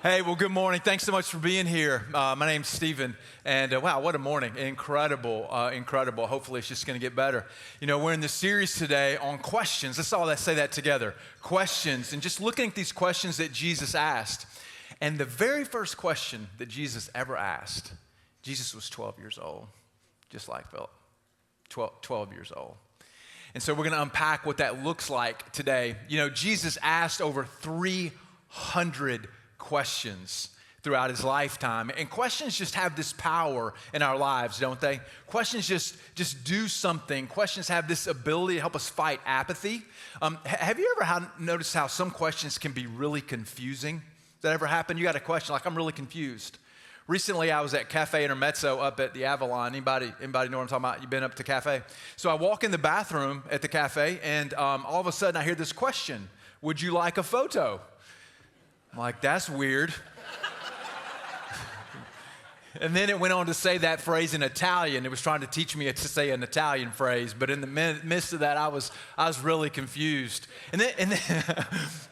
Hey, well, good morning. Thanks so much for being here. My name's Stephen, and wow, what a morning. Incredible. Hopefully it's just going to get better. You know, we're in this series today on questions. Let's all say that together. Questions, and just looking at these questions that Jesus asked. And the very first question that Jesus ever asked, Jesus was 12 years old, just like Philip, 12 years old. And so we're going to unpack what that looks like today. You know, Jesus asked over 300 questions throughout his lifetime. And questions just have this power in our lives, don't they? Questions just do something. Questions have this ability to help us fight apathy. Have you ever noticed how some questions can be really confusing? Does that ever happen? You got a question like, I'm really confused. Recently, I was at Cafe Intermezzo up at the Avalon. Anybody know what I'm talking about? You been up to Cafe? So I walk in the bathroom at the cafe, and all of a sudden I hear this question: would you like a photo? I'm like, that's weird. And then it went on to say that phrase in Italian. It was trying to teach me to say an Italian phrase, but in the midst of that, I was really confused. And then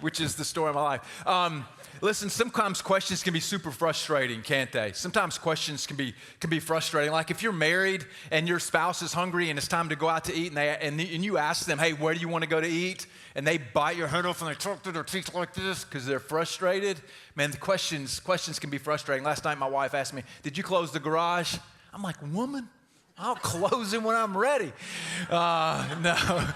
which is the story of my life. Listen, sometimes questions can be super frustrating, can't they? Sometimes questions can be frustrating. Like if you're married and your spouse is hungry and it's time to go out to eat, and you ask them, hey, where do you want to go to eat? And they bite your head off and they talk to their teeth like this because they're frustrated. Man, the questions can be frustrating. Last night my wife asked me, did you close the garage? I'm like, woman, I'll close it when I'm ready. No.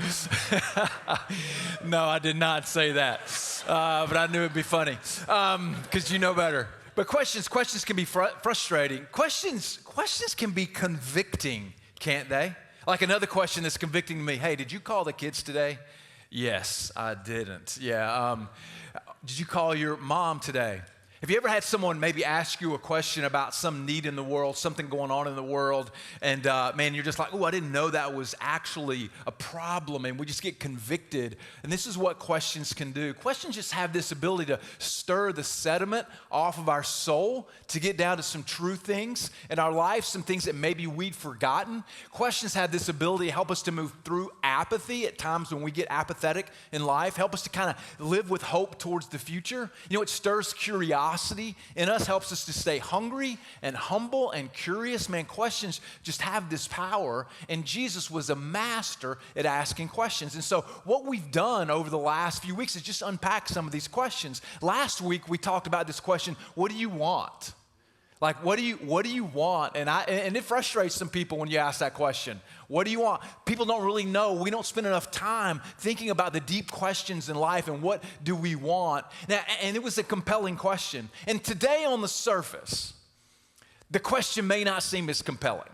No, I did not say that. But I knew it'd be funny because you know better. But questions can be frustrating. Questions can be convicting, can't they? Like another question that's convicting to me. Hey, did you call the kids today? Yes, I didn't. Yeah. Did you call your mom today? Have you ever had someone maybe ask you a question about some need in the world, something going on in the world, and man, you're just like, oh, I didn't know that was actually a problem, and we just get convicted. And this is what questions can do. Questions just have this ability to stir the sediment off of our soul, to get down to some true things in our life, some things that maybe we'd forgotten. Questions have this ability to help us to move through apathy at times when we get apathetic in life, help us to kind of live with hope towards the future. You know, it stirs curiosity in us, helps us to stay hungry and humble and curious. Man, questions just have this power, and Jesus was a master at asking questions. And so what we've done over the last few weeks is just unpack some of these questions. Last week we talked about this question: what do you want? Like, what do you want? And it frustrates some people when you ask that question. What do you want? People don't really know. We don't spend enough time thinking about the deep questions in life and what do we want. Now, and it was a compelling question. And today on the surface, the question may not seem as compelling.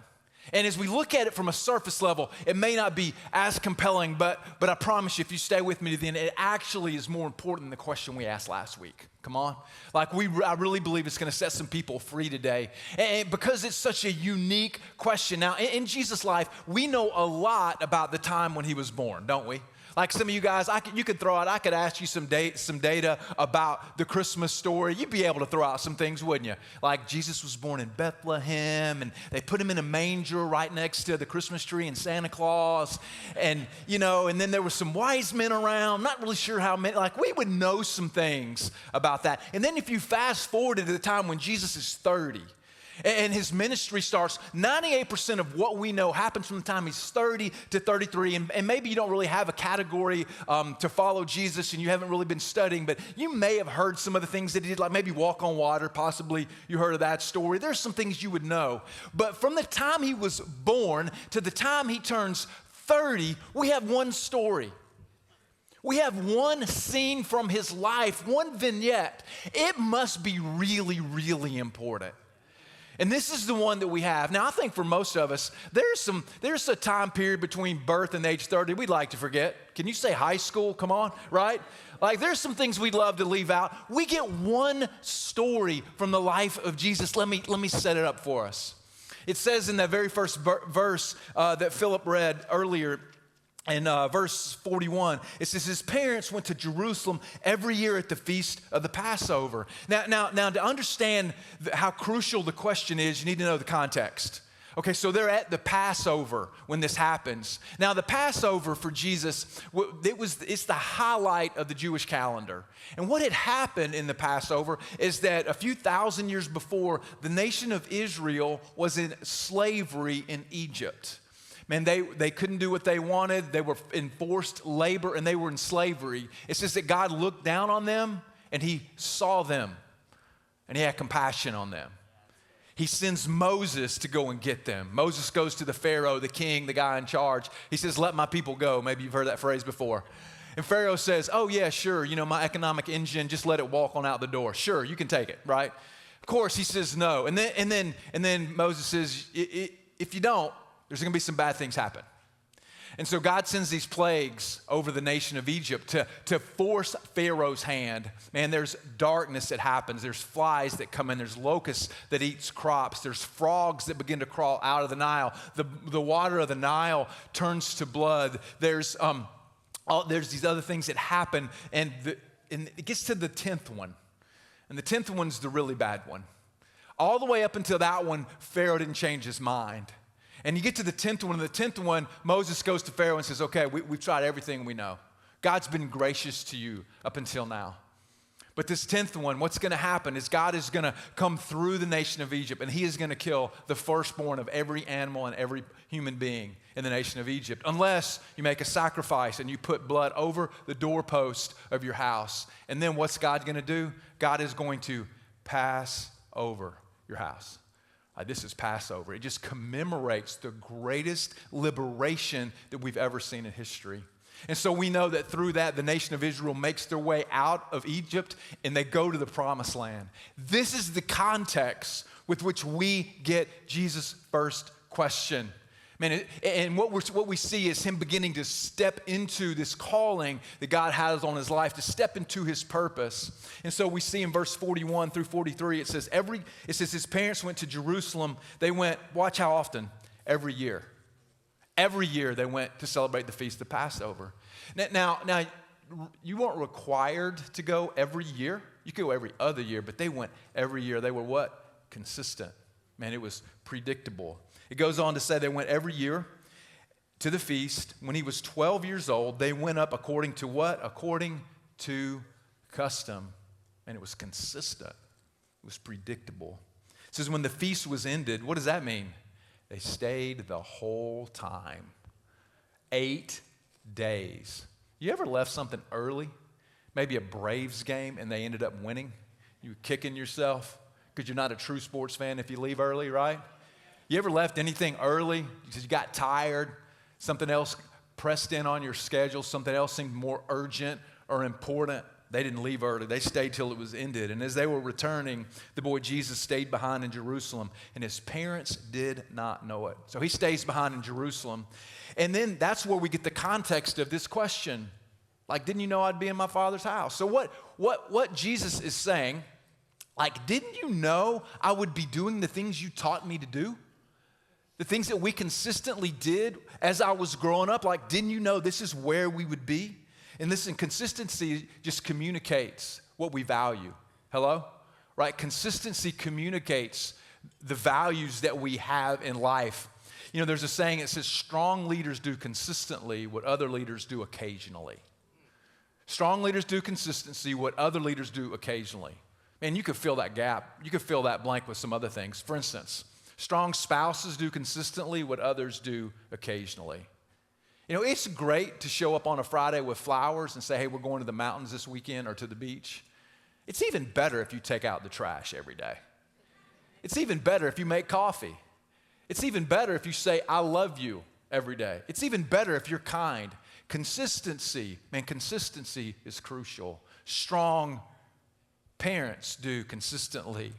And as we look at it from a surface level, it may not be as compelling, but I promise you, if you stay with me to the end, it actually is more important than the question we asked last week. Come on. Like I really believe it's going to set some people free today. And because it's such a unique question. Now, in Jesus' life, we know a lot about the time when he was born, don't we? Like some of you guys, you could throw out, I could ask you some data about the Christmas story. You'd be able to throw out some things, wouldn't you? Like Jesus was born in Bethlehem, and they put him in a manger right next to the Christmas tree and Santa Claus. And, you know, and then there were some wise men around. Not really sure how many. Like we would know some things about that. And then if you fast forward to the time when Jesus is 30, and his ministry starts, 98% of what we know happens from the time he's 30 to 33. And maybe you don't really have a category to follow Jesus and you haven't really been studying, but you may have heard some of the things that he did, like maybe walk on water. Possibly you heard of that story. There's some things you would know. But from the time he was born to the time he turns 30, we have one story. We have one scene from his life, one vignette. It must be really, really important. And this is the one that we have. Now, I think for most of us, there's a time period between birth and age 30 we'd like to forget. Can you say high school? Come on, right? Like there's some things we'd love to leave out. We get one story from the life of Jesus. Let me set it up for us. It says in that very first verse that Philip read earlier, in verse 41, it says his parents went to Jerusalem every year at the feast of the Passover. Now, to understand how crucial the question is, you need to know the context. Okay, so they're at the Passover when this happens. Now, the Passover for Jesus, it's the highlight of the Jewish calendar. And what had happened in the Passover is that a few thousand years before, the nation of Israel was in slavery in Egypt. Man, they couldn't do what they wanted. They were in forced labor, and they were in slavery. It says that God looked down on them, and he saw them, and he had compassion on them. He sends Moses to go and get them. Moses goes to the Pharaoh, the king, the guy in charge. He says, let my people go. Maybe you've heard that phrase before. And Pharaoh says, oh yeah, sure. You know, my economic engine, just let it walk on out the door. Sure, you can take it, right? Of course, he says no. And then Moses says, if you don't, there's going to be some bad things happen. And so God sends these plagues over the nation of Egypt to force Pharaoh's hand. Man, there's darkness that happens. There's flies that come in. There's locusts that eats crops. There's frogs that begin to crawl out of the Nile. The water of the Nile turns to blood. There's these other things that happen, and it gets to the 10th one. And the 10th one's the really bad one. All the way up until that one, Pharaoh didn't change his mind. And you get to the 10th one, and the 10th one, Moses goes to Pharaoh and says, okay, we've tried everything we know. God's been gracious to you up until now. But this 10th one, what's going to happen is God is going to come through the nation of Egypt, and he is going to kill the firstborn of every animal and every human being in the nation of Egypt, unless you make a sacrifice and you put blood over the doorpost of your house. And then what's God going to do? God is going to pass over your house. This is Passover. It just commemorates the greatest liberation that we've ever seen in history. And so we know that through that, the nation of Israel makes their way out of Egypt and they go to the promised land. This is the context with which we get Jesus' first question. Man, and what we see is him beginning to step into this calling that God has on his life, to step into his purpose. And so we see in verse 41 through 43, it says his parents went to Jerusalem. They went, watch how often? Every year. Every year they went to celebrate the feast of Passover. Now, you weren't required to go every year. You could go every other year, but they went every year. They were what? Consistent. Man, it was predictable. It goes on to say they went every year to the feast. When he was 12 years old, they went up according to what? According to custom. And it was consistent. It was predictable. It says when the feast was ended, what does that mean? They stayed the whole time. 8 days. You ever left something early? Maybe a Braves game and they ended up winning? You were kicking yourself because you're not a true sports fan if you leave early, right? You ever left anything early because you got tired? Something else pressed in on your schedule, something else seemed more urgent or important. They didn't leave early. They stayed till it was ended. And as they were returning, the boy Jesus stayed behind in Jerusalem, and his parents did not know it. So he stays behind in Jerusalem. And then that's where we get the context of this question. Like, didn't you know I'd be in my Father's house? So what Jesus is saying, like, didn't you know I would be doing the things you taught me to do? The things that we consistently did as I was growing up, like, didn't you know this is where we would be? And this consistency just communicates what we value. Hello? Right? Consistency communicates the values that we have in life. You know, there's a saying that says, strong leaders do consistently what other leaders do occasionally. Strong leaders do consistency what other leaders do occasionally. Man, you could fill that gap. You could fill that blank with some other things. For instance, strong spouses do consistently what others do occasionally. You know, it's great to show up on a Friday with flowers and say, hey, we're going to the mountains this weekend or to the beach. It's even better if you take out the trash every day. It's even better if you make coffee. It's even better if you say, I love you every day. It's even better if you're kind. Consistency, man, consistency is crucial. Strong parents do consistently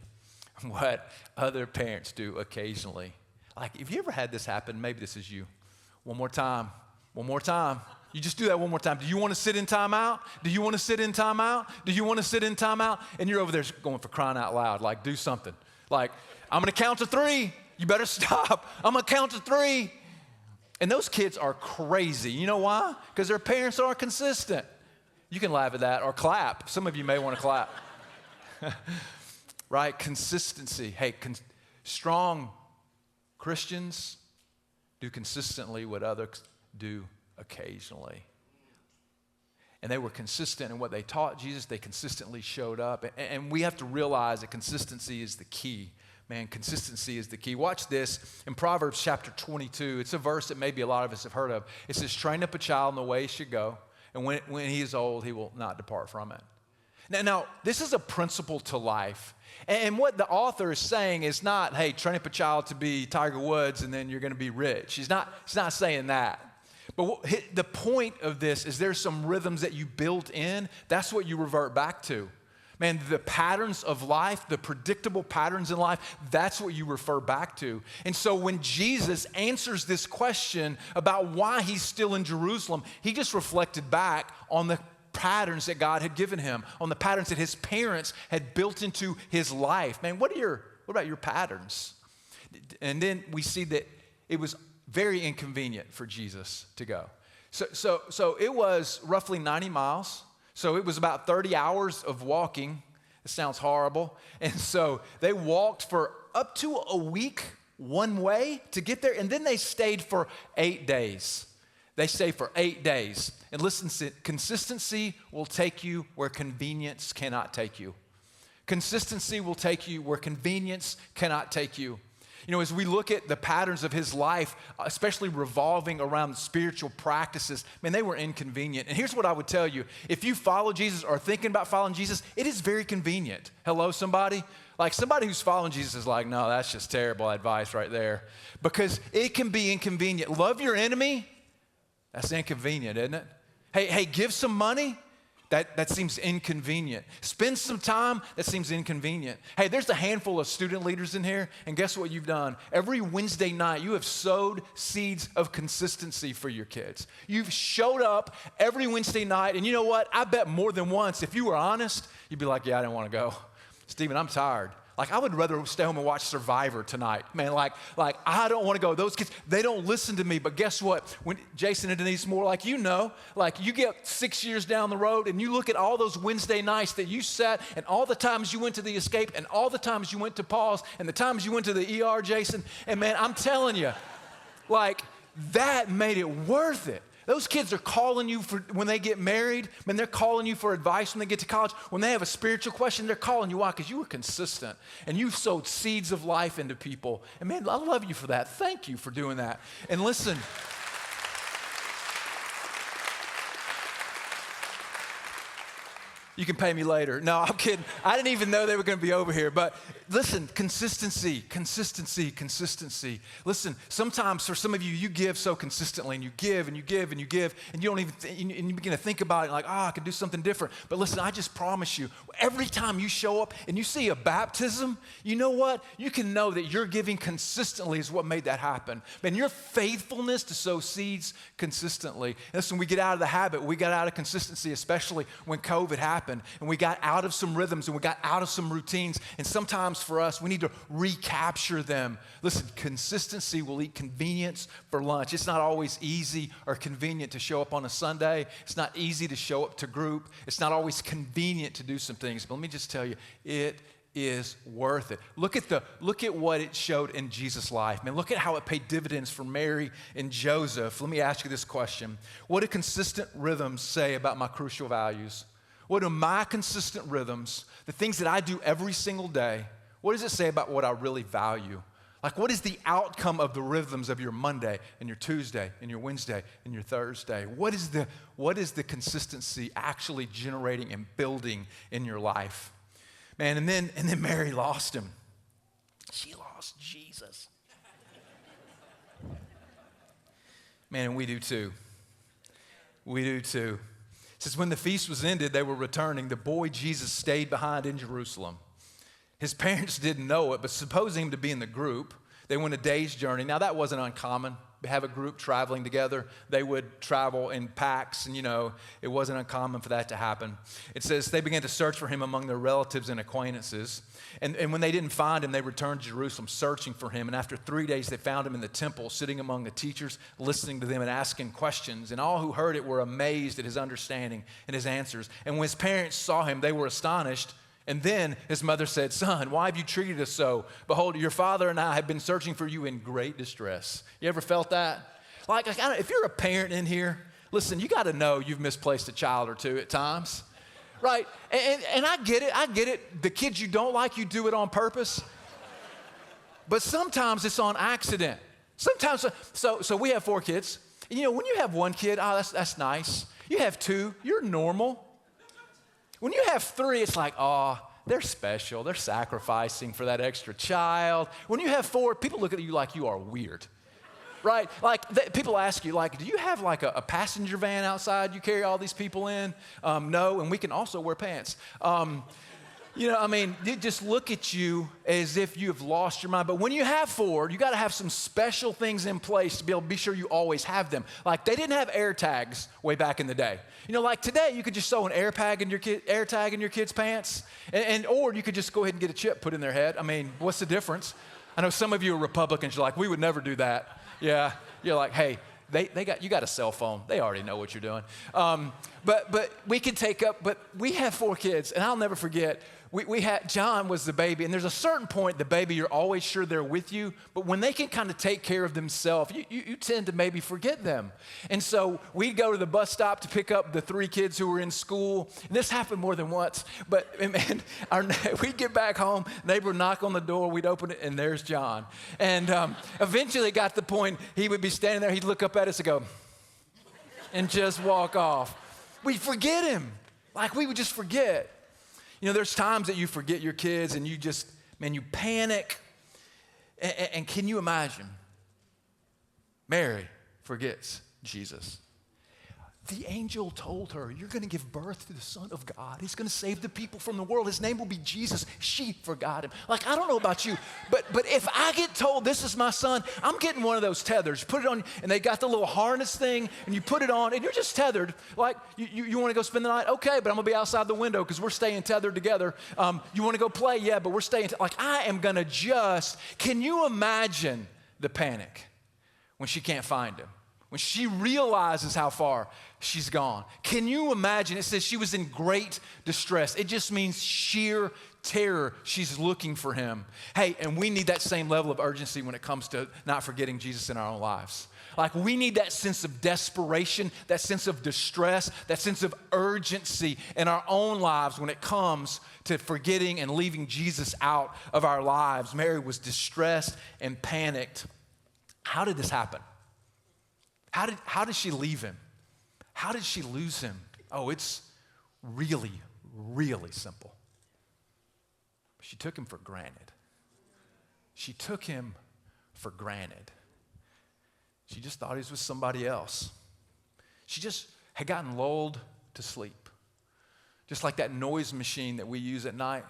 what other parents do occasionally. Like, have you ever had this happen? Maybe this is you. One more time. One more time. You just do that one more time. Do you want to sit in timeout? Do you want to sit in timeout? Do you want to sit in timeout? And you're over there going, for crying out loud, like, do something. Like, I'm going to count to 3. You better stop. I'm going to count to 3. And those kids are crazy. You know why? Because their parents are consistent. You can laugh at that or clap. Some of you may want to clap. Right? Consistency. Hey, strong Christians do consistently what others do occasionally. And they were consistent in what they taught Jesus. They consistently showed up. And we have to realize that consistency is the key. Man, consistency is the key. Watch this in Proverbs chapter 22. It's a verse that maybe a lot of us have heard of. It says, train up a child in the way he should go, and when he is old, he will not depart from it. Now, this is a principle to life. And what the author is saying is not, hey, train up a child to be Tiger Woods and then you're going to be rich. He's not saying that. But the point of this is there's some rhythms that you built in. That's what you revert back to. Man, the patterns of life, the predictable patterns in life, that's what you refer back to. And so when Jesus answers this question about why he's still in Jerusalem, he just reflected back on the patterns that God had given him, on the patterns that his parents had built into his life. Man, what about your patterns? And then we see that it was very inconvenient for Jesus to go. So it was roughly 90 miles. So it was about 30 hours of walking. It sounds horrible. And so they walked for up to a week one way to get there. And then they stayed for 8 days. They stayed for 8 days. And listen, consistency will take you where convenience cannot take you. Consistency will take you where convenience cannot take you. You know, as we look at the patterns of his life, especially revolving around spiritual practices, man, they were inconvenient. And here's what I would tell you. If you follow Jesus or are thinking about following Jesus, it is very convenient. Hello, somebody? Like somebody who's following Jesus is like, no, that's just terrible advice right there. Because it can be inconvenient. Love your enemy, that's inconvenient, isn't it? Hey, give some money. That seems inconvenient. Spend some time, that seems inconvenient. Hey, there's a handful of student leaders in here, and guess what you've done? Every Wednesday night, you have sowed seeds of consistency for your kids. You've showed up every Wednesday night, and you know what? I bet more than once, if you were honest, you'd be like, yeah, I didn't want to go. Stephen, I'm tired. Like, I would rather stay home and watch Survivor tonight. Man, like I don't want to go. Those kids, they don't listen to me. But guess what? When Jason and Denise Moore, like you get 6 years down the road and you look at all those Wednesday nights that you sat and all the times you went to the Escape and all the times you went to Paul's and the times you went to the ER, Jason. And man, I'm telling you, like, that made it worth it. Those kids are calling you for when they get married. Man, they're calling you for advice when they get to college. When they have a spiritual question, they're calling you out because you were consistent and you sowed seeds of life into people. And man, I love you for that. Thank you for doing that. And listen, you can pay me later. No, I'm kidding. I didn't even know they were going to be over here. But listen, consistency. Listen, sometimes for some of you, you give so consistently and you give and you give and you give and you don't even, and you begin to think about it like, I could do something different. But listen, I just promise you, every time you show up and you see a baptism, you know what? You can know that you're giving consistently is what made that happen. Man, your faithfulness to sow seeds consistently. Listen, we get out of the habit. We got out of consistency, especially when COVID happened. And we got out of some rhythms and we got out of some routines. And sometimes for us, we need to recapture them. Listen, consistency will eat convenience for lunch. It's not always easy or convenient to show up on a Sunday. It's not easy to show up to group. It's not always convenient to do some things. But let me just tell you, it is worth it. Look at what it showed in Jesus' life. Man, look at how it paid dividends for Mary and Joseph. Let me ask you this question. What do consistent rhythms say about my crucial values? What are my consistent rhythms, the things that I do every single day, what does it say about what I really value? Like, what is the outcome of the rhythms of your Monday and your Tuesday and your Wednesday and your Thursday? What is the consistency actually generating and building in your life? Man, and then Mary lost him. She lost Jesus. Man, and we do too. We do too. It says, when the feast was ended, they were returning. The boy Jesus stayed behind in Jerusalem. His parents didn't know it, but supposing him to be in the group, they went a day's journey. Now, that wasn't uncommon. Have a group traveling together. They would travel in packs, and it wasn't uncommon for that to happen. It says they began to search for him among their relatives and acquaintances. And when they didn't find him, they returned to Jerusalem searching for him. And after 3 days, they found him in the temple, sitting among the teachers, listening to them and asking questions. And all who heard it were amazed at his understanding and his answers. And when his parents saw him, they were astonished And then his mother said, son, why have you treated us so? Behold, your father and I have been searching for you in great distress. You ever felt that? Like if you're a parent in here, listen, you got to know you've misplaced a child or two at times, right? And I get it. The kids you don't like, you do it on purpose. But sometimes it's on accident. Sometimes, so we have 4 kids. And when you have 1 kid, that's nice. You have 2, you're normal. When you have 3, it's like, they're special. They're sacrificing for that extra child. When you have 4, people look at you like you are weird, right? Like people ask you, like, do you have like a passenger van outside you carry all these people in? No, and we can also wear pants. They just look at you as if you have lost your mind. But when you have 4, you got to have some special things in place to be able to be sure you always have them. Like they didn't have air tags way back in the day. Like today, you could just sew an air tag in your kid's pants, or you could just go ahead and get a chip put in their head. I mean, what's the difference? I know some of you are Republicans. You're like, we would never do that. Yeah, you're like, hey. You got a cell phone. They already know what you're doing. But we can take up, but we have 4 kids, and I'll never forget, we had, John was the baby, and there's a certain point, the baby, you're always sure they're with you, but when they can kind of take care of themselves, you tend to maybe forget them. And so we'd go to the bus stop to pick up the 3 kids who were in school. And this happened more than once, but we'd get back home, neighbor would knock on the door, we'd open it, and there's John. And eventually it got to the point, he would be standing there, he'd look up at us and go, and just walk off. We'd forget him. Like we would just forget. There's times that you forget your kids and you just, you panic. And can you imagine? Mary forgets Jesus. The angel told her, you're going to give birth to the Son of God. He's going to save the people from the world. His name will be Jesus. She forgot him. Like, I don't know about you, but if I get told this is my son, I'm getting one of those tethers. Put it on, and they got the little harness thing, and you put it on, and you're just tethered. Like, you want to go spend the night? Okay, but I'm going to be outside the window because we're staying tethered together. You want to go play? Yeah, but we're staying. I am going to can you imagine the panic when she can't find him? When she realizes how far she's gone. Can you imagine? It says she was in great distress. It just means sheer terror. She's looking for him. Hey, and we need that same level of urgency when it comes to not forgetting Jesus in our own lives. Like we need that sense of desperation, that sense of distress, that sense of urgency in our own lives when it comes to forgetting and leaving Jesus out of our lives. Mary was distressed and panicked. How did this happen? How did she leave him? How did she lose him? Oh, it's really, really simple. She took him for granted. She took him for granted. She just thought he was with somebody else. She just had gotten lulled to sleep. Just like that noise machine that we use at night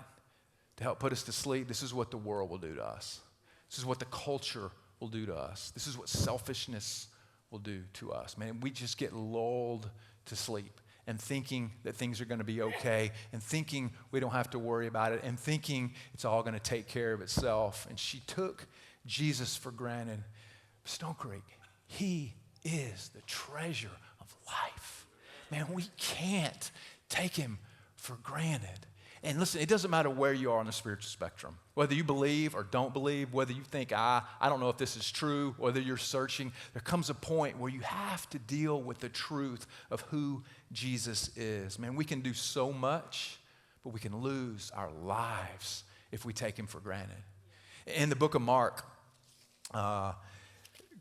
to help put us to sleep. This is what the world will do to us. This is what the culture will do to us. This is what selfishness will do to us. Man, we just get lulled to sleep and thinking that things are going to be okay and thinking we don't have to worry about it and thinking it's all going to take care of itself. And she took Jesus for granted. Stonecreek, he is the treasure of life. Man, we can't take him for granted. And listen, it doesn't matter where you are on the spiritual spectrum, whether you believe or don't believe, whether you think, I don't know if this is true, whether you're searching, there comes a point where you have to deal with the truth of who Jesus is. Man, we can do so much, but we can lose our lives if we take him for granted. In the book of Mark, a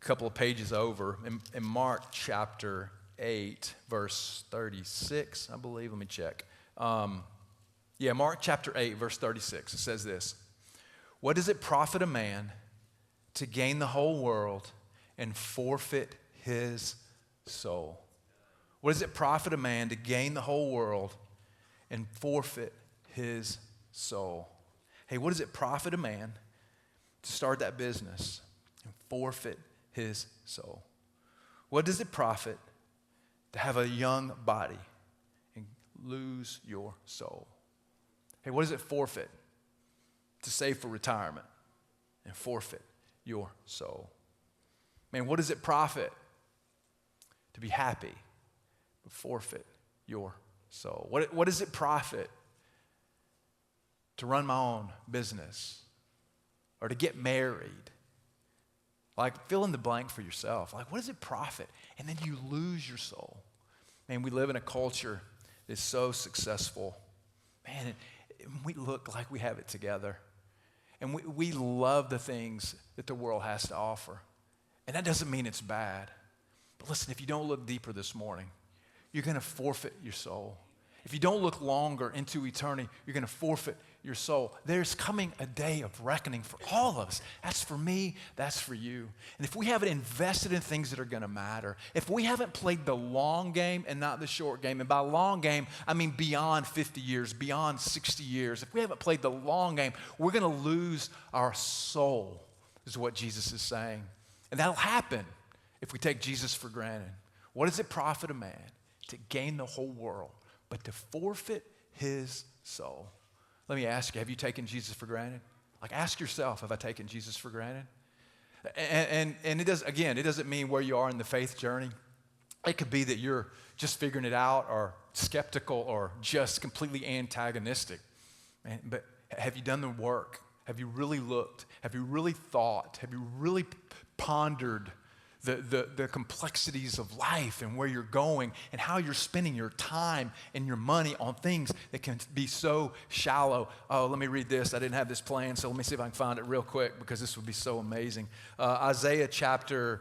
couple of pages over, in Mark chapter 8, verse 36, I believe, let me check. Mark chapter 8, verse 36, it says this. What does it profit a man to gain the whole world and forfeit his soul? What does it profit a man to gain the whole world and forfeit his soul? Hey, what does it profit a man to start that business and forfeit his soul? What does it profit to have a young body and lose your soul? Hey, what does it forfeit to save for retirement and forfeit your soul? Man, what does it profit to be happy but forfeit your soul? What does it profit to run my own business, or to get married. Like, fill in the blank for yourself. Like, what does it profit? And then you lose your soul. Man, we live in a culture that's so successful. Man, we look like we have it together. And we love the things that the world has to offer. And that doesn't mean it's bad. But listen, if you don't look deeper this morning, you're going to forfeit your soul. If you don't look longer into eternity, you're going to forfeit your soul. There's coming a day of reckoning for all of us. That's for me, that's for you. And if we haven't invested in things that are going to matter, if we haven't played the long game and not the short game, and by long game, I mean beyond 50 years, beyond 60 years, if we haven't played the long game, we're going to lose our soul, is what Jesus is saying. And that'll happen if we take Jesus for granted. What does it profit a man to gain the whole world, but to forfeit his soul? Let me ask you, have you taken Jesus for granted? Like, ask yourself, have I taken Jesus for granted? And it doesn't mean where you are in the faith journey. It could be that you're just figuring it out, or skeptical, or just completely antagonistic. But have you done the work? Have you really looked? Have you really thought? Have you really pondered the complexities of life and where you're going and how you're spending your time and your money on things that can be so shallow? Oh, let me read this. I didn't have this planned, so let me see if I can find it real quick, because this would be so amazing. Isaiah chapter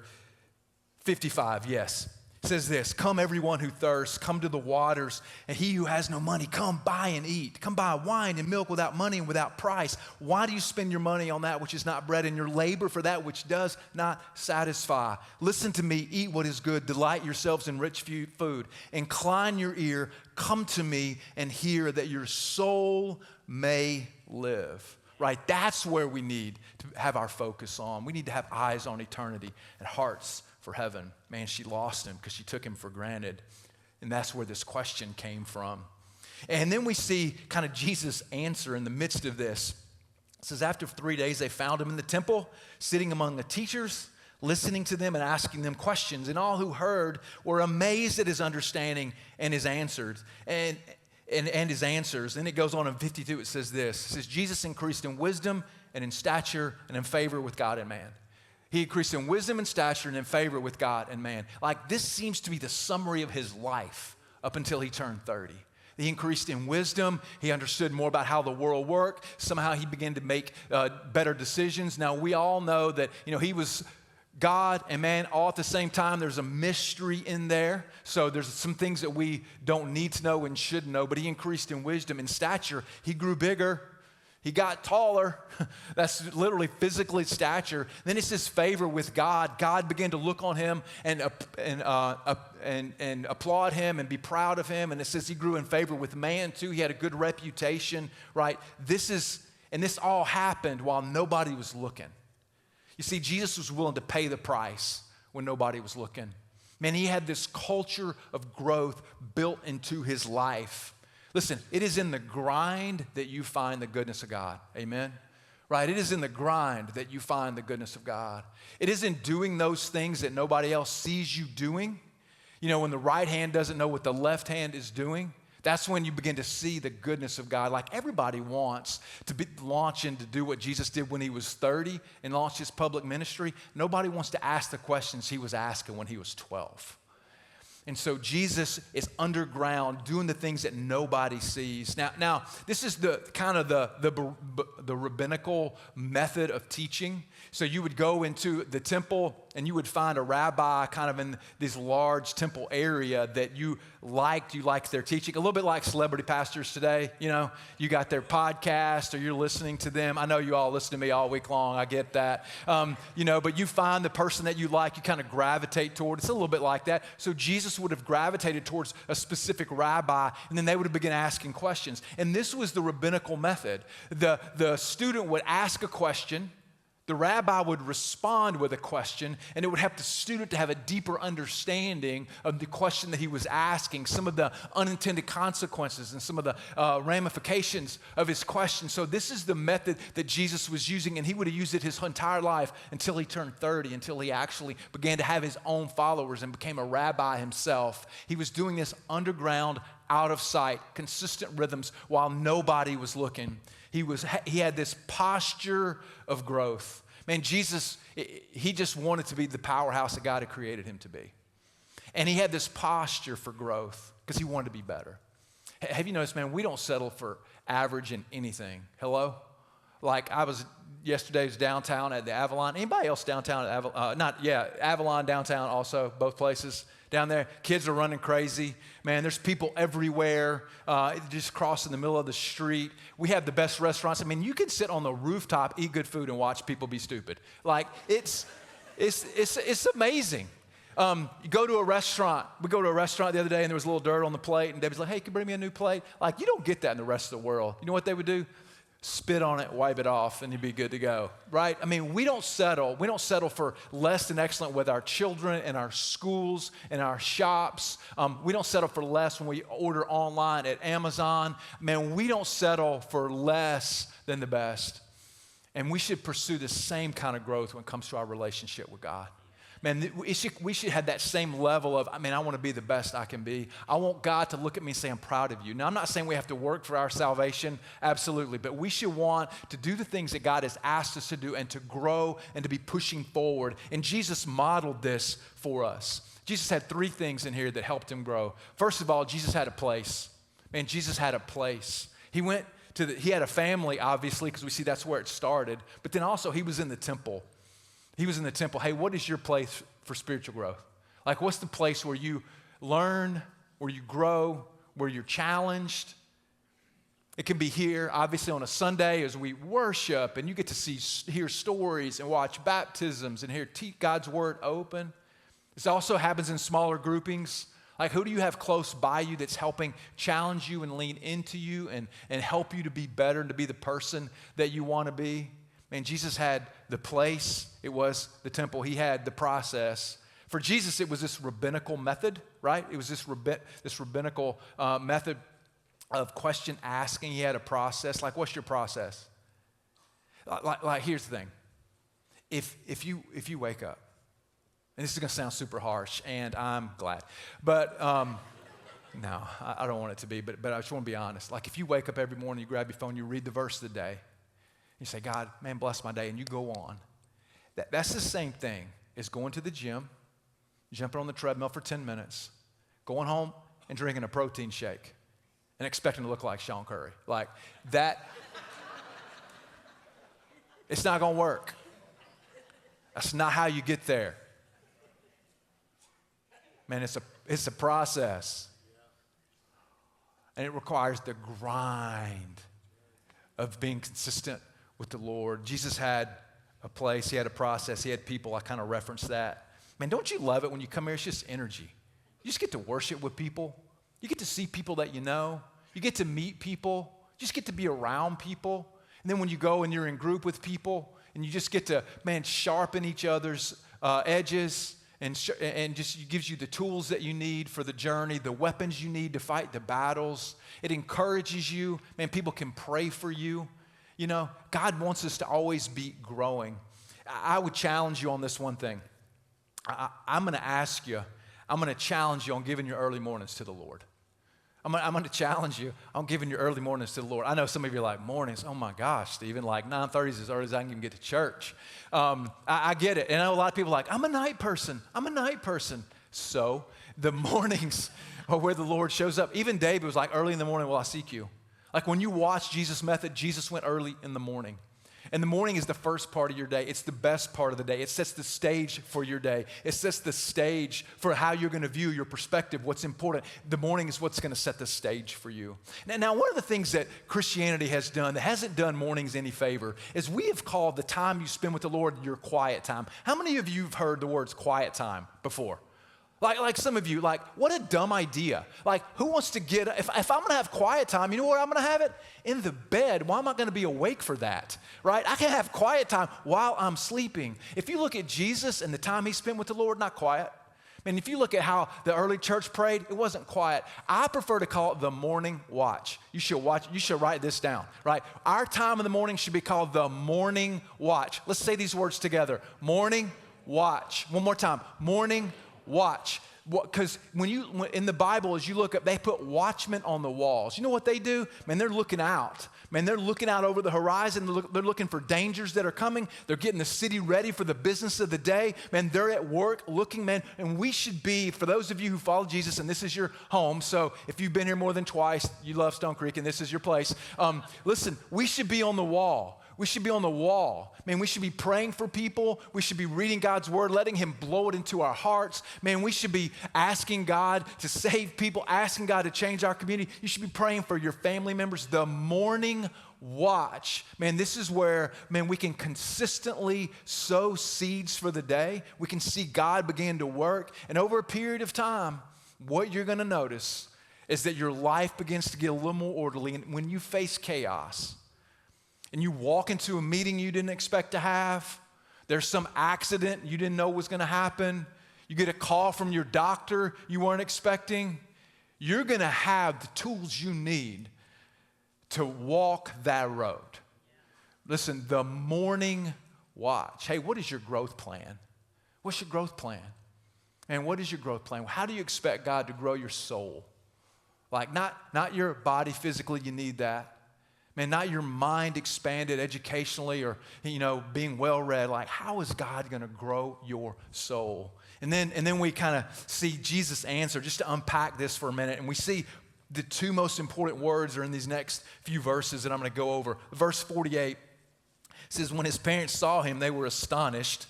55, yes. It says this: "Come everyone who thirsts, come to the waters, and he who has no money, come buy and eat. Come buy wine and milk without money and without price. Why do you spend your money on that which is not bread, and your labor for that which does not satisfy? Listen to me, eat what is good, delight yourselves in rich food. Incline your ear, come to me, and hear, that your soul may live." Right? That's where we need to have our focus on. We need to have eyes on eternity and hearts for heaven. Man, she lost him because she took him for granted. And that's where this question came from. And then we see kind of Jesus' answer in the midst of this. It says, after 3 days, they found him in the temple, sitting among the teachers, listening to them and asking them questions. And all who heard were amazed at his understanding and his answers. And his answers. Then it goes on in 52, it says this. It says, Jesus increased in wisdom and in stature and in favor with God and man. He increased in wisdom and stature and in favor with God and man. Like, this seems to be the summary of his life up until he turned 30. He increased in wisdom. He understood more about how the world worked. Somehow he began to make better decisions. Now, we all know that, he was God and man all at the same time. There's a mystery in there. So there's some things that we don't need to know and should know. But he increased in wisdom and stature. He grew bigger. He got taller. That's literally physically stature. Then it says favor with God. God began to look on him and applaud him and be proud of him. And it says he grew in favor with man too. He had a good reputation, right? This all happened while nobody was looking. You see, Jesus was willing to pay the price when nobody was looking. Man, he had this culture of growth built into his life. Listen, it is in the grind that you find the goodness of God. Amen? Right? It is in the grind that you find the goodness of God. It isn't doing those things that nobody else sees you doing. When the right hand doesn't know what the left hand is doing, that's when you begin to see the goodness of God. Like, everybody wants to launch and to do what Jesus did when he was 30 and launch his public ministry. Nobody wants to ask the questions he was asking when he was 12. And so Jesus is underground doing the things that nobody sees. Now this is the kind of the rabbinical method of teaching. So you would go into the temple and you would find a rabbi kind of in this large temple area that you liked their teaching. A little bit like celebrity pastors today. You got their podcast or you're listening to them. I know you all listen to me all week long. I get that. But you find the person that you like, you kind of gravitate toward. It's a little bit like that. So Jesus would have gravitated towards a specific rabbi, and then they would have begun asking questions. And this was the rabbinical method. The student would ask a question, the rabbi would respond with a question, and it would help the student to have a deeper understanding of the question that he was asking, some of the unintended consequences and some of the ramifications of his question. So this is the method that Jesus was using, and he would have used it his entire life until he turned 30, until he actually began to have his own followers and became a rabbi himself. He was doing this underground out of sight, consistent rhythms while nobody was looking. He had this posture of growth. Man, Jesus, he just wanted to be the powerhouse that God had created him to be. And he had this posture for growth because he wanted to be better. Have you noticed, man, we don't settle for average in anything. Hello? Like yesterday was downtown at the Avalon. Anybody else downtown at Avalon? Avalon downtown also, both places. Down there, kids are running crazy. Man, there's people everywhere, just crossing the middle of the street. We have the best restaurants. I mean, you can sit on the rooftop, eat good food, and watch people be stupid. Like, it's amazing. You go to a restaurant. We go to a restaurant the other day, and there was a little dirt on the plate, and Debbie's like, hey, can you bring me a new plate? Like, you don't get that in the rest of the world. You know what they would do? Spit on it, wipe it off, and you'd be good to go, right? I mean, we don't settle. We don't settle for less than excellent with our children and our schools and our shops. We don't settle for less when we order online at Amazon. Man, we don't settle for less than the best. And we should pursue the same kind of growth when it comes to our relationship with God. Man, we should have that same level of, I want to be the best I can be. I want God to look at me and say, I'm proud of you. Now, I'm not saying we have to work for our salvation, absolutely, but we should want to do the things that God has asked us to do and to grow and to be pushing forward. And Jesus modeled this for us. Jesus had 3 things in here that helped him grow. First of all, Jesus had a place. Man, Jesus had a place. He had a family, obviously, because we see that's where it started, but then also he was in the temple. He was in the temple. Hey, what is your place for spiritual growth? Like, what's the place where you learn, where you grow, where you're challenged? It can be here, obviously, on a Sunday as we worship, and you get to hear stories and watch baptisms and hear God's word open. This also happens in smaller groupings. Like, who do you have close by you that's helping challenge you and lean into you and help you to be better and to be the person that you want to be? Man, Jesus had the place. It was the temple. He had the process. For Jesus, it was this rabbinical method, right? It was this rabbinical method of question asking. He had a process. Like, what's your process? Like here's the thing. If you wake up, and this is going to sound super harsh, and I'm glad, but no, I don't want it to be, but I just want to be honest. Like, if you wake up every morning, you grab your phone, you read the verse of the day, you say, God, man, bless my day, and you go on. That's the same thing as going to the gym, jumping on the treadmill for 10 minutes, going home and drinking a protein shake and expecting to look like Sean Curry. Like, that, it's not going to work. That's not how you get there. Man, it's a process. And it requires the grind of being consistent with the Lord. Jesus had a place, he had a process, he had people. I kind of referenced that. Man, don't you love it when you come here? It's just energy. You just get to worship with people. You get to see people that you know. You get to meet people. You just get to be around people. And then when you go and you're in group with people and you just get to, man, sharpen each other's edges and just gives you the tools that you need for the journey, the weapons you need to fight the battles. It encourages you. Man, people can pray for you. You know, God wants us to always be growing. I would challenge you on this one thing. I'm going to challenge you on giving your early mornings to the Lord. I'm going to challenge you on giving your early mornings to the Lord. I know some of you are like, mornings? Oh my gosh, Stephen, like 9:30 is as early as I can even get to church. I get it. And I know a lot of people are like, I'm a night person. So the mornings are where the Lord shows up. Even David was like, early in the morning will I seek you. Like, when you watch Jesus' method, Jesus went early in the morning. And the morning is the first part of your day. It's the best part of the day. It sets the stage for your day. It sets the stage for how you're going to view your perspective, what's important. The morning is what's going to set the stage for you. Now, one of the things that Christianity has done that hasn't done mornings any favor is we have called the time you spend with the Lord your quiet time. How many of you have heard the words quiet time before? Like some of you, like, what a dumb idea. Like, who wants to if I'm going to have quiet time, you know where I'm going to have it? In the bed. Why am I going to be awake for that, right? I can have quiet time while I'm sleeping. If you look at Jesus and the time he spent with the Lord, not quiet. I mean, if you look at how the early church prayed, it wasn't quiet. I prefer to call it the morning watch. You should write this down, right? Our time in the morning should be called the morning watch. Let's say these words together. Morning watch. One more time. Morning watch. Because in the Bible, as you look up, they put watchmen on the walls. You know what they do? Man, they're looking out. Man, they're looking out over the horizon. They're looking for dangers that are coming. They're getting the city ready for the business of the day. Man, they're at work looking, man. And we should be, for those of you who follow Jesus, and this is your home, so if you've been here more than twice, you love Stonecreek, and this is your place. Listen, we should be on the wall. We should be on the wall. Man, we should be praying for people. We should be reading God's word, letting him blow it into our hearts. Man, we should be asking God to save people, asking God to change our community. You should be praying for your family members. The morning watch. Man, this is where, man, we can consistently sow seeds for the day. We can see God begin to work. And over a period of time, what you're going to notice is that your life begins to get a little more orderly. And when you face chaos, and you walk into a meeting you didn't expect to have, there's some accident you didn't know was going to happen, you get a call from your doctor you weren't expecting, you're going to have the tools you need to walk that road. Listen, the morning watch. Hey, what is your growth plan? What's your growth plan? And what is your growth plan? How do you expect God to grow your soul? Like not your body physically, you need that. Man, not your mind expanded educationally or, being well-read. Like, how is God going to grow your soul? And then we kind of see Jesus' answer, just to unpack this for a minute. And we see the two most important words are in these next few verses that I'm going to go over. Verse 48 says, when his parents saw him, they were astonished.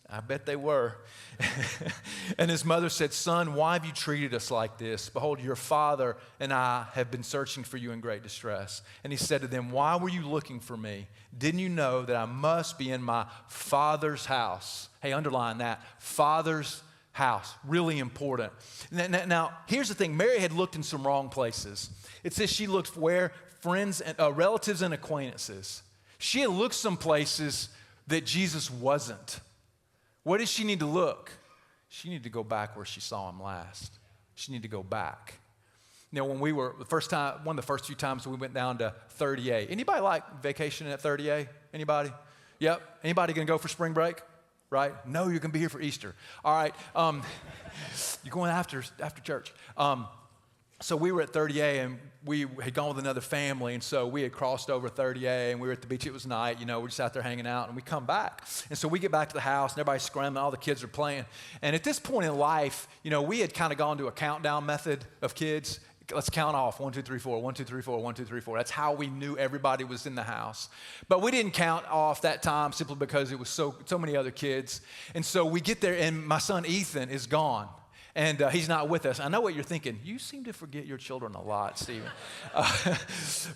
I bet they were. And his mother said, son, why have you treated us like this? Behold, your father and I have been searching for you in great distress. And he said to them, why were you looking for me? Didn't you know that I must be in my father's house? Hey, underline that. Father's house. Really important. Now, here's the thing. Mary had looked in some wrong places. It says she looked where? Friends, and relatives and acquaintances. She had looked some places that Jesus wasn't. Where did she need to look? She needed to go back where she saw him last. She needed to go back. When we were, one of the first few times we went down to 30A. Anybody like vacationing at 30A? Anybody? Yep. Anybody going to go for spring break? Right? No, you're going to be here for Easter. All right. You're going after church. So we were at 30A, and we had gone with another family, and so we had crossed over 30A, and we were at the beach. It was night, we're just out there hanging out, and we come back. And so we get back to the house, and everybody's scrambling, all the kids are playing. And at this point in life, we had kind of gone to a countdown method of kids. Let's count off, 1, 2, 3, 4, 1, 2, 3, 4, 1, 2, 3, 4. That's how we knew everybody was in the house. But we didn't count off that time simply because it was so many other kids. And so we get there, and my son Ethan is gone. And he's not with us. I know what you're thinking. You seem to forget your children a lot, Stephen.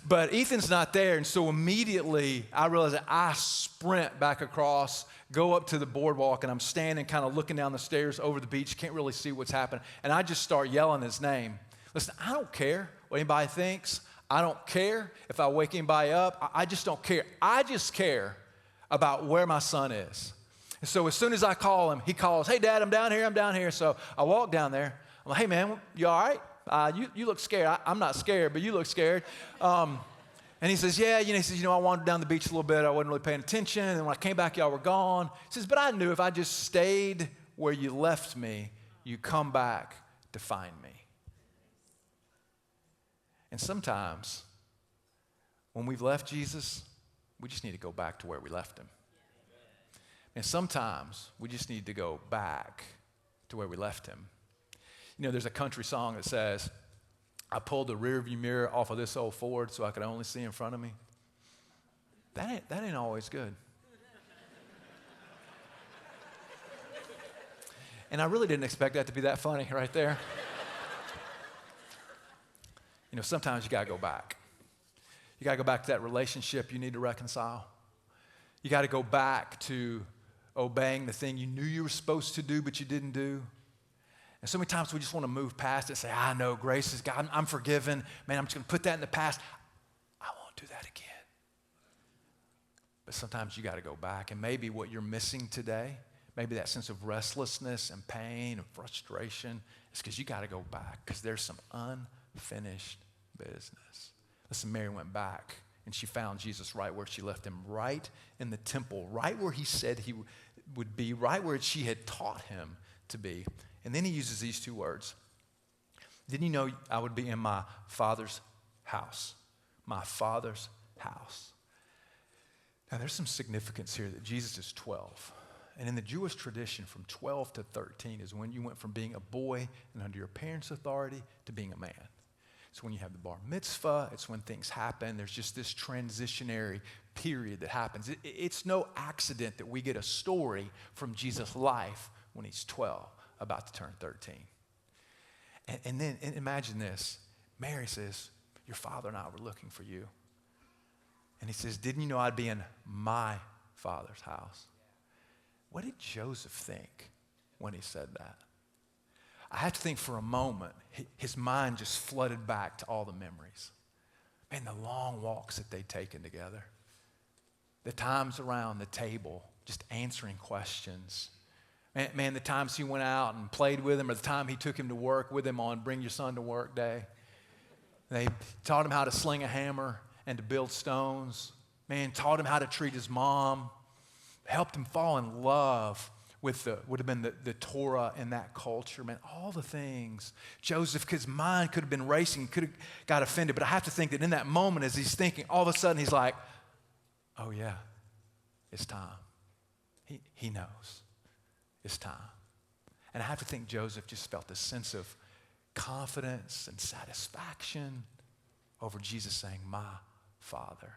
But Ethan's not there. And so immediately I realized that I sprint back across, go up to the boardwalk, and I'm standing kind of looking down the stairs over the beach. Can't really see what's happening. And I just start yelling his name. Listen, I don't care what anybody thinks. I don't care if I wake anybody up. I just don't care. I just care about where my son is. And so as soon as I call him, he calls, hey, Dad, I'm down here. So I walk down there. I'm like, hey, man, you all right? You look scared. I'm not scared, but you look scared. And he says, yeah, he says, I wandered down the beach a little bit. I wasn't really paying attention. And when I came back, y'all were gone. He says, but I knew if I just stayed where you left me, you'd come back to find me. And sometimes when we've left Jesus, we just need to go back to where we left him. And sometimes we just need to go back to where we left him. There's a country song that says, I pulled the rearview mirror off of this old Ford so I could only see in front of me. That ain't always good. And I really didn't expect that to be that funny right there. Sometimes you got to go back. You got to go back to that relationship you need to reconcile. You got to go back to obeying the thing you knew you were supposed to do, but you didn't do. And so many times we just want to move past it and say, I know, grace is God, I'm forgiven. Man, I'm just going to put that in the past. I won't do that again. But sometimes you got to go back. And maybe what you're missing today, maybe that sense of restlessness and pain and frustration, is because you got to go back because there's some unfinished business. Listen, Mary went back. And she found Jesus right where she left him, right in the temple, right where he said he would be, right where she had taught him to be. And then he uses these two words. Didn't you know I would be in my Father's house? My Father's house. Now, there's some significance here that Jesus is 12. And in the Jewish tradition, from 12 to 13 is when you went from being a boy and under your parents' authority to being a man. So when you have the bar mitzvah, it's when things happen. There's just this transitionary period that happens. It's no accident that we get a story from Jesus' life when he's 12, about to turn 13. And then imagine this. Mary says, your father and I were looking for you. And he says, didn't you know I'd be in my Father's house? What did Joseph think when he said that? I have to think for a moment, his mind just flooded back to all the memories. Man, the long walks that they'd taken together. The times around the table, just answering questions. Man, the times he went out and played with him, or the time he took him to work with him on Bring Your Son to Work Day. They taught him how to sling a hammer and to build stones. Man, taught him how to treat his mom. Helped him fall in love with would have been the Torah in that culture. Man, all the things. Joseph, his mind could have been racing, could have got offended. But I have to think that in that moment as he's thinking, all of a sudden he's like, oh yeah, it's time. He knows. It's time. And I have to think Joseph just felt this sense of confidence and satisfaction over Jesus saying, my Father.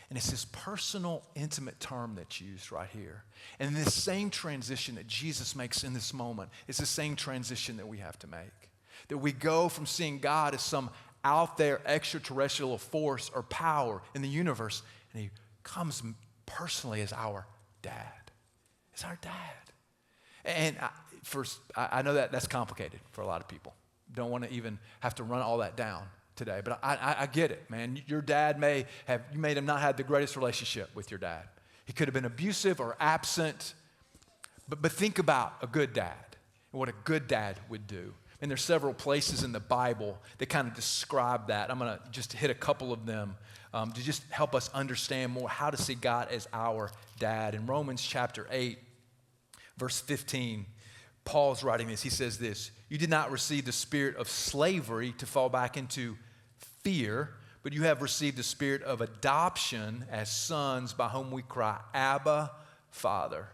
And it's this personal, intimate term that's used right here. And this same transition that Jesus makes in this moment is the same transition that we have to make. That we go from seeing God as some out there extraterrestrial force or power in the universe, and he comes personally as our dad. As our dad. And I know that's complicated for a lot of people. Don't want to even have to run all that down today, but I get it, man. Your dad you may have not had the greatest relationship with your dad. He could have been abusive or absent, but think about a good dad and what a good dad would do. And there's several places in the Bible that kind of describe that. I'm going to just hit a couple of them to just help us understand more how to see God as our dad. In Romans chapter 8, verse 15, Paul's writing this. He says this, you did not receive the spirit of slavery to fall back into fear, but you have received the spirit of adoption as sons by whom we cry, Abba, Father.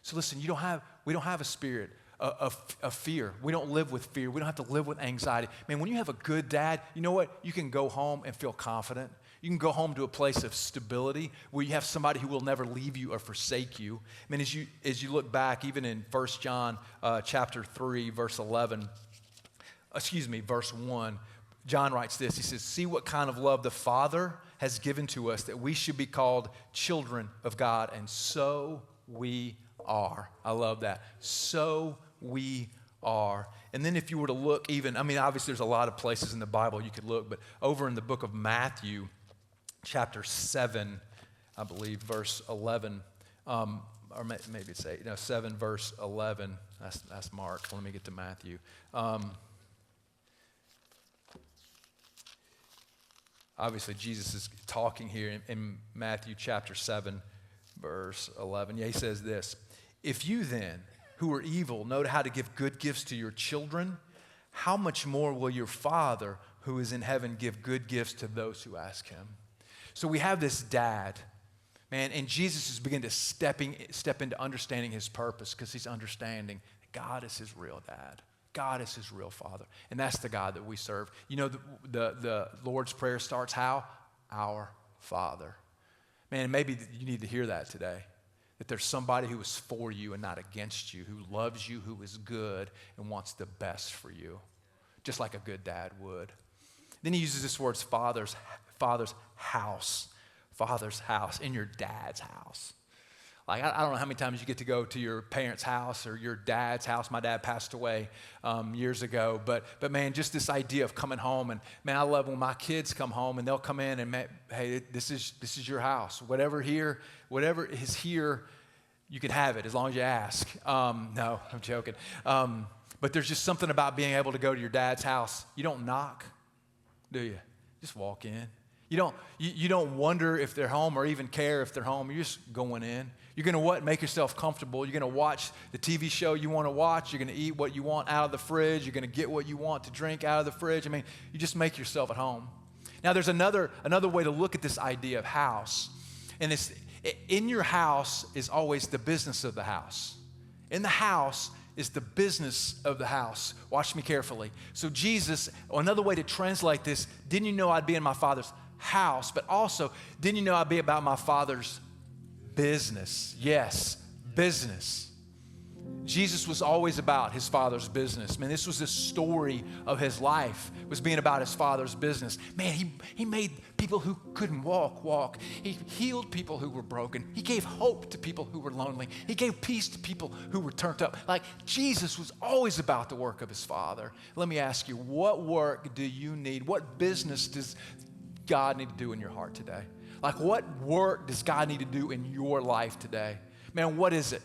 So listen, we don't have a spirit of fear. We don't live with fear. We don't have to live with anxiety. Man, when you have a good dad, you know what? You can go home and feel confident. You can go home to a place of stability where you have somebody who will never leave you or forsake you. I mean, as you look back, even in 1 John chapter 3, verse 1, John writes this. He says, see what kind of love the Father has given to us that we should be called children of God, and so we are. I love that. So we are. And then if you were to look obviously there's a lot of places in the Bible you could look, but over in the book of Matthew, chapter 7, I believe, verse 11, or maybe it's 8, 7, verse 11. That's Mark. Let me get to Matthew. Obviously, Jesus is talking here in Matthew chapter 7, verse 11. Yeah, he says this, if you then, who are evil, know how to give good gifts to your children, how much more will your Father who is in heaven give good gifts to those who ask him? So we have this dad, man, and Jesus is beginning to step into understanding his purpose because he's understanding that God is his real dad. God is his real Father, and that's the God that we serve. You know, the Lord's Prayer starts how? Our Father. Man, maybe you need to hear that today, that there's somebody who is for you and not against you, who loves you, who is good, and wants the best for you, just like a good dad would. Then he uses this word, Father's house. Father's house, in your dad's house. Like, I don't know how many times you get to go to your parents' house or your dad's house. My dad passed away years ago, but man, just this idea of coming home, and man, I love when my kids come home and they'll come in and, man, hey, this is your house. Whatever is here, you can have it as long as you ask. No, I'm joking. But there's just something about being able to go to your dad's house. You don't knock, do you? Just walk in. You don't wonder if they're home or even care if they're home. You're just going in. You're going to what? Make yourself comfortable. You're going to watch the TV show you want to watch. You're going to eat what you want out of the fridge. You're going to get what you want to drink out of the fridge. I mean, you just make yourself at home. Now, there's another way to look at this idea of house. And it's in your house is always the business of the house. In the house is the business of the house. Watch me carefully. So Jesus, another way to translate this, didn't you know I'd be in my Father's house? But also, didn't you know I'd be about my Father's business? Yes, business. Jesus was always about his Father's business. Man, this was the story of his life, was being about his Father's business. Man, he made people who couldn't walk. He healed people who were broken. He gave hope to people who were lonely. He gave peace to people who were turned up. Like, Jesus was always about the work of his Father. Let me ask you, what work do you need? What business does God need to do in your heart today? Like, what work does God need to do in your life today? Man, what is it?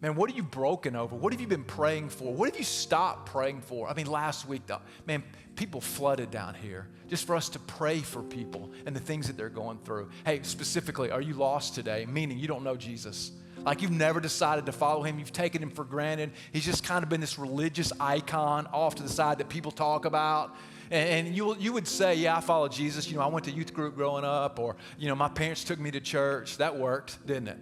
Man, what are you broken over? What have you been praying for? What have you stopped praying for? I mean, last week, man, people flooded down here just for us to pray for people and the things that they're going through. Hey, specifically, are you lost today? Meaning you don't know Jesus. Like, you've never decided to follow him. You've taken him for granted. He's just kind of been this religious icon off to the side that people talk about. And you would say, yeah, I follow Jesus. You know, I went to youth group growing up, or, you know, my parents took me to church. That worked, didn't it?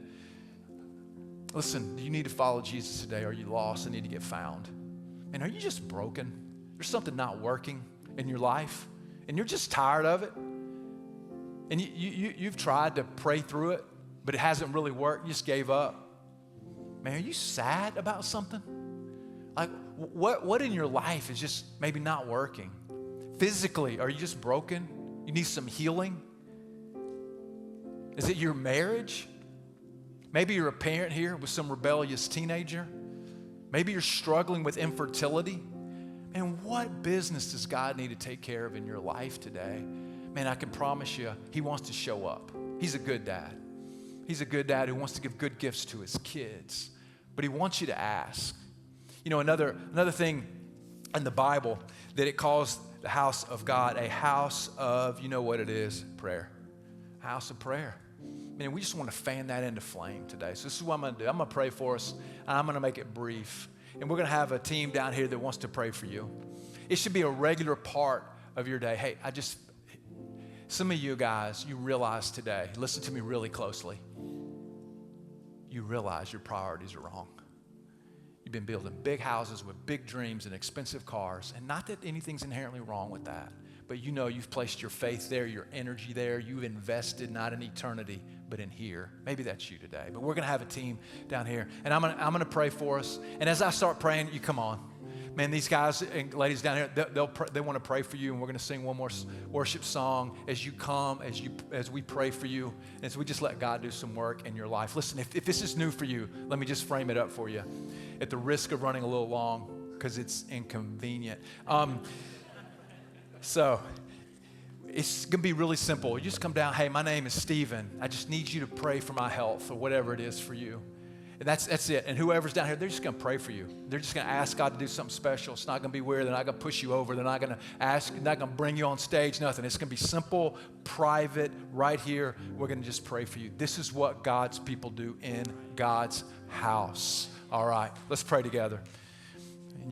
Listen, do you need to follow Jesus today? Are you lost and need to get found? And are you just broken? There's something not working in your life, and you're just tired of it. And you've tried to pray through it, but it hasn't really worked. You just gave up. Man, are you sad about something? Like, what in your life is just maybe not working? Physically, are you just broken? You need some healing? Is it your marriage? Maybe you're a parent here with some rebellious teenager. Maybe you're struggling with infertility. Man, what business does God need to take care of in your life today? Man, I can promise you, he wants to show up. He's a good dad. He's a good dad who wants to give good gifts to his kids. But he wants you to ask. You know, another thing in the Bible that it calls the house of God a house of, you know what it is? Prayer. House of prayer. Man, we just want to fan that into flame today. So this is what I'm going to do. I'm going to pray for us, and I'm going to make it brief. And we're going to have a team down here that wants to pray for you. It should be a regular part of your day. Hey, some of you guys, you realize today, listen to me really closely. You realize your priorities are wrong. You've been building big houses with big dreams and expensive cars, and not that anything's inherently wrong with that, but you know you've placed your faith there, your energy there. You've invested not in eternity, but in here. Maybe that's you today. But we're going to have a team down here, and I'm going to pray for us. And as I start praying, you come on. Man, these guys and ladies down here, they want to pray for you, and we're going to sing one more worship song as you come, as we pray for you, and as we just let God do some work in your life. Listen, if this is new for you, let me just frame it up for you, at the risk of running a little long because it's inconvenient. So it's going to be really simple. You just come down, hey, my name is Stephen. I just need you to pray for my health or whatever it is for you. And that's it. And whoever's down here, they're just going to pray for you. They're just going to ask God to do something special. It's not going to be weird. They're not going to push you over. They're not going to ask, they're not going to bring you on stage, nothing. It's going to be simple, private, right here. We're going to just pray for you. This is what God's people do in God's house. All right, let's pray together.